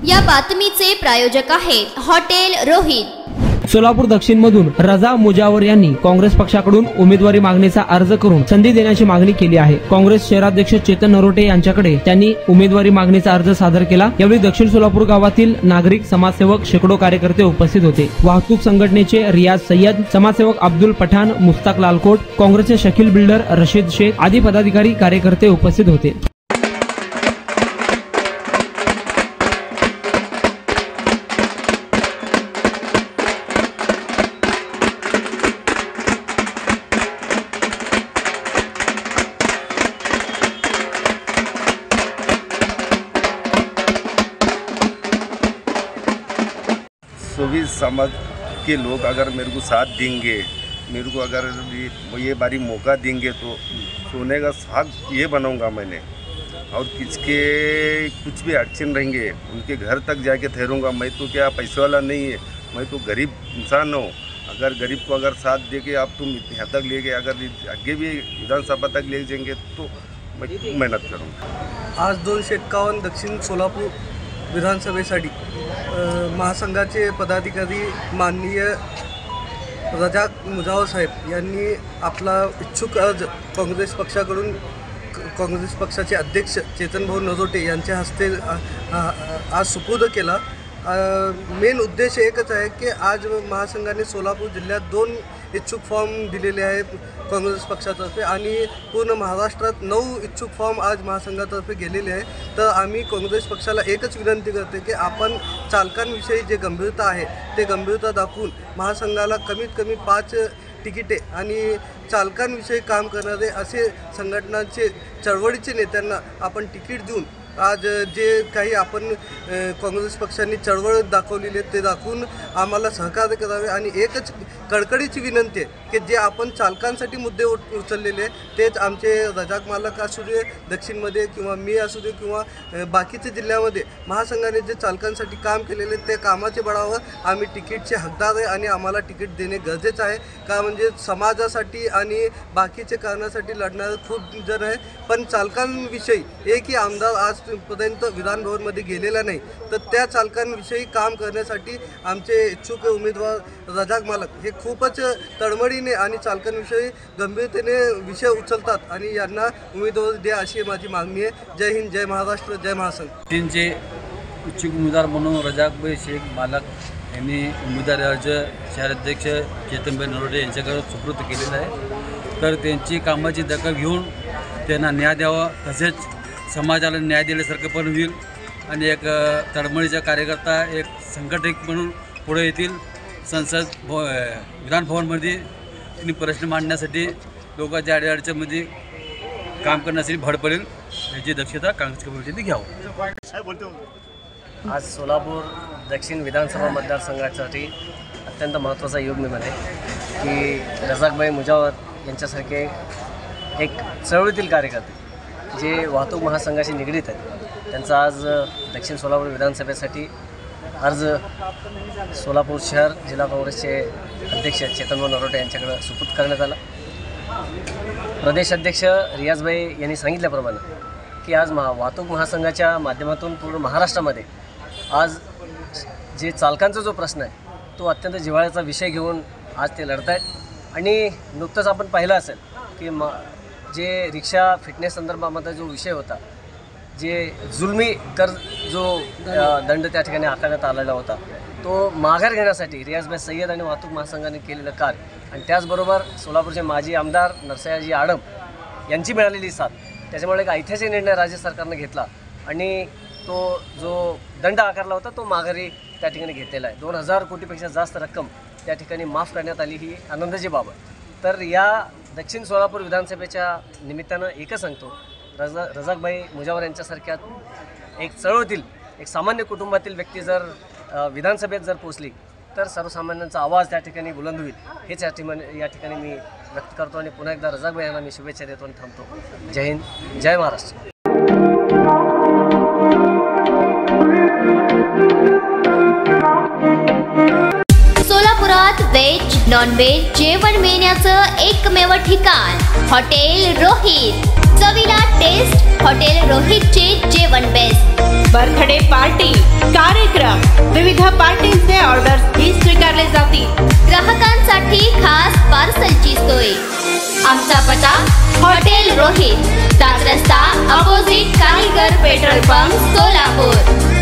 या बातमीचे प्रायोजक आहेत हॉटेल रोहित। सोलापूर दक्षिण मधून रजा मुजावर यांनी काँग्रेस पक्षाकडून उमेदवारी मागणीचा अर्ज करून संधी देण्याची मागणी केली आहे। काँग्रेस शहराध्यक्ष चेतन नरोटे यांच्याकडे त्यांनी उमेदवारी मागणीचा अर्ज सादर केला। यावेळी दक्षिण सोलापूर गावातील नागरिक, समाजसेवक, शेकडो कार्यकर्ते उपस्थित होते। वाहतूक संघटनेचे रियाज सय्यद, समाजसेवक अब्दुल पठाण, मुस्ताक लालकोट, काँग्रेसचे शकील बिल्डर रशीद शेख आदी पदाधिकारी कार्यकर्ते उपस्थित होते। सभी समाज के लोग अगर मेरे को साथ देंगे, मेरे को अगर ये बारी मौका देंगे तो सोने का साग ये बनाऊंगा मैंने। और किसके कुछ भी अड़चन रहेंगे उनके घर तक जाके ठहरूंगा। मैं तो क्या पैसे वाला नहीं है, मैं तो गरीब इंसान हूँ। अगर गरीब को अगर साथ दे के आप तुम यहाँ तक ले गए, अगर आगे भी विधानसभा तक ले जाएंगे तो मैं मेहनत करूँगा। आज 251 दक्षिण सोलापूर विधानसभेसाठी महासंघाचे पदाधिकारी माननीय रजाक मुजावर साहेब यांनी आपला इच्छुक अर्ज काँग्रेस पक्षाकडून काँग्रेस पक्षाचे अध्यक्ष चेतन भाऊ नरोटे यांच्या हस्ते आज सुपूर्द केला। मेन उद्देश एकच आहे की आज महासंघाने सोलापूर जिल्ह्यात 2 इच्छुक फॉर्म दिलेले आहेत काँग्रेस पक्षातर्फे आणि पूर्ण महाराष्ट्रात 9 इच्छुक फॉर्म आज महासंघातर्फे गेलेले आहे। तर आम्ही काँग्रेस पक्षाला एकच विनंती करते की आपण चालकांविषयी जे गंभीरता आहे ते गंभीरता दाखवून महासंघाला कमीत कमी 5 तिकिटे आणि चालकांविषयी काम करणारे असे संघटनांचे चळवळीचे नेत्यांना आपण तिकीट देऊन आज जे काही आपण काँग्रेस पक्षांनी चळवळ दाखवलेली आहे ते दाखवून आम्हाला सहकार्य करावे। आणि एकच कळकळीची विनंती आहे की जे आपण चालकांसाठी मुद्दे उचललेले आहे तेच आमचे रजाक मालक असू दे दक्षिणमध्ये किंवा मी असू दे किंवा बाकीच्या जिल्ह्यामध्ये महासंघाने जे चालकांसाठी काम केलेले ते कामाचे बळावर आम्ही तिकीटचे हकदार आहे आणि आम्हाला तिकीट देणे गरजेचं आहे। का म्हणजे समाजासाठी आणि बाकीचे कारणासाठी लढणारे खूप जण आहे, पण चालकांविषयी एकही आमदार आजपर्यंत विधानभवनमध्ये गेलेला नाही। तर त्या चालकांविषयी काम करण्यासाठी आमचे इच्छुक उमेदवार रजाक मालक हे खूपच तळमळीने आणि चालकांविषयी गंभीरतेने विषय उचलतात आणि यांना उमेदवारी द्या अशी माझी मागणी आहे। जय हिंद, जय महाराष्ट्र, जय महासंघ। तीनचे इच्छुक उमेदवार म्हणून रजाकभाई शेख मालक यांनी उमेदवारी अर्ज शहराध्यक्ष चेतनभाई नरोटे यांच्याकडे सुपूर्द केलेला आहे। तर त्यांची कामाची दखल घेऊन त्यांना न्याय द्यावा, तसेच समाजाला न्याय दिल्यासारखं पण होईल आणि एक तळमळीचा कार्यकर्ता एक संघटक म्हणून पुढे येतील। संसद विधानभवनमध्ये त्यांनी प्रश्न मांडण्यासाठी लोकांच्या अडचणीमध्ये काम करण्यासाठी भर पडेल याची दक्षता काँग्रेस कमिटीने घ्यावं। आज सोलापूर दक्षिण विधानसभा मतदारसंघासाठी अत्यंत महत्त्वाचा योग निर्णय आहे की रजाकभाई मुजावर यांच्यासारखे एक चळवळीतील कार्यकर्ते जे वाहतूक महासंघाशी निगडीत आहेत त्यांचा आज दक्षिण सोलापूर विधानसभेसाठी अर्ज सोलापूर शहर जिल्हा काँग्रेसचे अध्यक्ष चेतनभाऊ नरोटे यांच्याकडे सुपूर्द करण्यात आला। प्रदेश अध्यक्ष रियाजभाई यांनी सांगितल्याप्रमाणे की आज वाहतूक महासंघाच्या माध्यमातून पूर्ण महाराष्ट्रामध्ये आज जे चालकांचा जो प्रश्न आहे तो अत्यंत जिव्हाळ्याचा विषय घेऊन आज ते लढत आहेत। आणि नुकतंच आपण पाहिलं असेल की जे रिक्षा फिटनेस संदर्भामध्ये जो विषय होता, जे जुलमी कर जो दंड त्या ठिकाणी आकारण्यात आलेला होता तो माघार घेण्यासाठी रियाजभाई सय्यद आणि वाहतूक महासंघाने केलेलं कार्य आणि त्याचबरोबर सोलापूरचे माजी आमदार नरसयाजी आडम यांची मिळालेली साथ, त्याच्यामुळे एक ऐतिहासिक निर्णय राज्य सरकारने घेतला आणि तो जो दंड आकारला होता तो माघारी त्या ठिकाणी घेतलेला आहे। 2000 कोटीपेक्षा जास्त रक्कम त्या ठिकाणी माफ करण्यात आली, ही आनंदाची बाब आहे। तर या दक्षिण सोलापूर विधानसभेच्या निमित्तानं एकच सांगतो, रजाकभाई मुजावर यांच्यासारख्या एक चळवळीतील एक सामान्य कुटुंबातील व्यक्ती जर विधानसभेत जर पोचली तर सर्वसामान्यांचा आवाज त्या ठिकाणी बुलंद होईल हेच या ठिकाणी मी व्यक्त करतो आणि पुन्हा एकदा रजाकभाई यांना मी शुभेच्छा देतो आणि थांबतो। जय हिंद, जय महाराष्ट्र। सोलापुरात व्हेज नॉन व्हेज जेवण मिळण्याचं एकमेव ठिकाण हॉटेल रोहित। चवीला टेस्ट, हॉटेल रोहितचे जेवण बेस्ट। बर्थडे पार्टी, कार्य होतोय। आमचा पत्ता हॉटेल रोहित, 7 रस्ता अपोजिट कारीगर पेट्रोल पंप, सोलापूर।